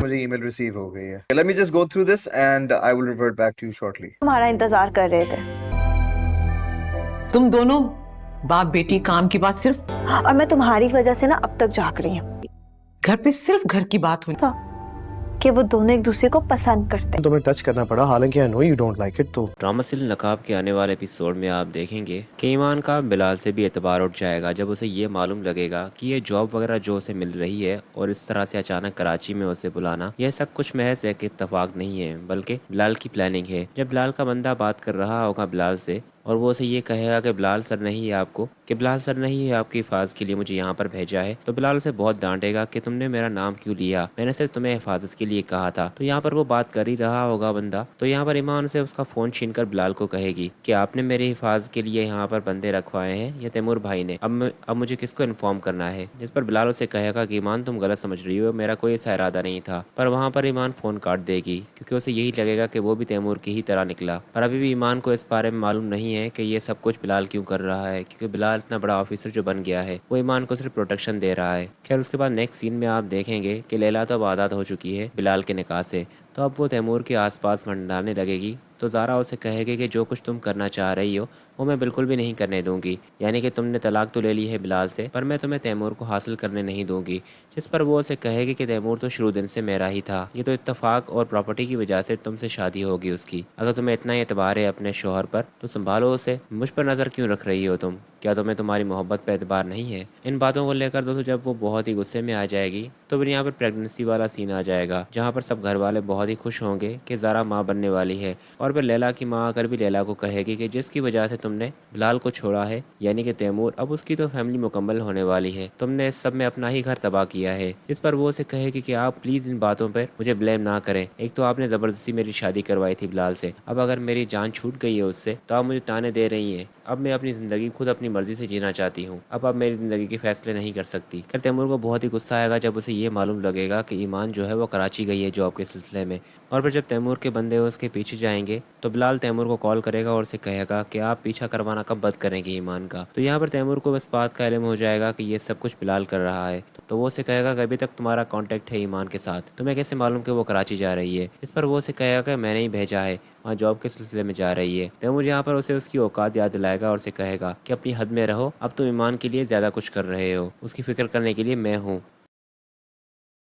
मुझे email receive हो गई है। Let me just go through this and I will revert back to you shortly. तुम्हारा इंतजार कर रहे थे। तुम दोनों बाप बेटी काम की बात सिर्फ, और मैं तुम्हारी वजह से ना अब तक जाग रही हूँ घर पे सिर्फ घर की बात हुई। कि वो दोनों एक दूसरे को पसंद करते हैं। तुम्हें टच करना पड़ा, हालांकि I know you don't like it. तो ड्रामासिल नकाब के आने वाले एपिसोड में आप देखेंगे कि ईमान का बिलाल से भी एतबार उठ जाएगा जब उसे ये मालूम लगेगा कि ये जॉब वगैरह जो उसे मिल रही है और इस तरह से अचानक कराची में उसे बुलाना, यह सब कुछ महज एक इत्तेफाक नहीं है बल्कि बिलाल की प्लानिंग है। जब बिलाल का बंदा बात कर रहा होगा बिलाल से और वो उसे ये कहेगा कि बिलाल सर नहीं है आपको, कि बिलाल सर नहीं है आपकी हिफाजत के लिए मुझे यहाँ पर भेजा है, तो बिलाल उसे बहुत डांटेगा कि तुमने मेरा नाम क्यों लिया, मैंने सिर्फ तुम्हें हिफाजत के लिए कहा था। तो यहाँ पर वो बात कर ही रहा होगा बंदा, तो यहाँ पर ईमान से उसका फ़ोन छीनकर बिलाल को कहेगी कि आपने मेरी हिफाजत के लिए यहाँ पर बंदे रखवाए हैं या तैमूर भाई ने, अब मुझे किसको इन्फॉर्म करना है। जिस पर बिलाल उसे कहेगा कि ईमान तुम गलत समझ रही हो, मेरा कोई ऐसा इरादा नहीं था। पर वहाँ पर ईमान फ़ोन काट देगी क्योंकि उसे यही लगेगा कि वो भी तैमूर की ही तरह निकला। पर अभी भी ईमान को इस बारे में मालूम नहीं है कि ये सब कुछ बिलाल क्यों कर रहा है, क्योंकि बिलाल इतना बड़ा ऑफिसर जो बन गया है वो ईमान को सिर्फ प्रोटेक्शन दे रहा है। खैर उसके बाद नेक्स्ट सीन में आप देखेंगे कि लैला तो अब आज़ाद हो चुकी है बिलाल के निकाह से, तो अब वो तैमूर के आसपास मंडराने लगेगी। तो ज़ारा उसे कहेगी कि जो कुछ तुम करना चाह रही हो वो मैं बिल्कुल भी नहीं करने दूंगी, यानी कि तुमने तलाक तो ले ली है बिलाल से, पर मैं तुम्हें तैमूर को हासिल करने नहीं दूंगी। जिस पर वो उसे कहेगी कि तैमूर तो शुरू दिन से मेरा ही था, ये तो इत्तेफाक और प्रॉपर्टी की वजह से तुमसे शादी होगी उसकी। अगर तुम्हें इतना एतबार है अपने शोहर पर तो संभालो उसे, मुझ पर नज़र क्यों रख रही हो तुम, क्या तुम्हें तुम्हारी मोहब्बत पर एतबार नहीं है। इन बातों को लेकर दोस्तों जब वो बहुत ही गुस्से में आ जाएगी तो फिर यहाँ पर प्रेगनेंसी वाला सीन आ जाएगा, जहाँ पर सब घर वाले बहुत ही खुश होंगे कि ज़ारा माँ बनने वाली है। और फिर लैला की माँ आकर भी लैला को कहेगी कि जिसकी वजह से तुमने बिलाल को छोड़ा है, यानी कि तैमूर, अब उसकी तो फैमिली मुकम्मल होने वाली है, तुमने इस सब में अपना ही घर तबाह किया है। इस पर वो उसे कहेगी कि आप प्लीज़ इन बातों पर मुझे ब्लेम ना करें, एक तो आपने ज़बरदस्ती मेरी शादी करवाई थी बिलाल से, अब अगर मेरी जान छूट गई है उससे तो आप मुझे ताने दे रही हैं। अब मैं अपनी ज़िंदगी खुद अपनी मर्ज़ी से जीना चाहती हूँ, अब आप मेरी ज़िंदगी के फैसले नहीं कर सकती। फिर तैमूर को बहुत ही गुस्सा आएगा जब उसे ये मालूम लगेगा कि ईमान जो है वो कराची गई है जॉब के सिलसिले में। और फिर जब तैमूर के बंदे उसके पीछे जाएंगे तो बिलाल तैमूर को कॉल करेगा और उसे कहेगा कि आप पीछा करवाना कब बंद करेंगे ईमान का। तो यहाँ पर तैमूर को बस बात का इल्म हो जाएगा कि ये सब कुछ बिलाल कर रहा है, तो वो उसे कहेगा कि अभी तक तुम्हारा कांटेक्ट है ईमान के साथ, तुम्हें कैसे मालूम कि वो कराची जा रही है। इस पर वो उसे कहेगा कि मैंने ही भेजा है, वहाँ जॉब के सिलसिले में जा रही है। तैमूर यहाँ पर उसे उसकी औकात याद दिलाएगा और उसे कहेगा कि अपनी हद में रहो, अब तुम ईमान के लिए ज़्यादा कुछ कर रहे हो, उसकी फ़िक्र करने के लिए मैं हूँ,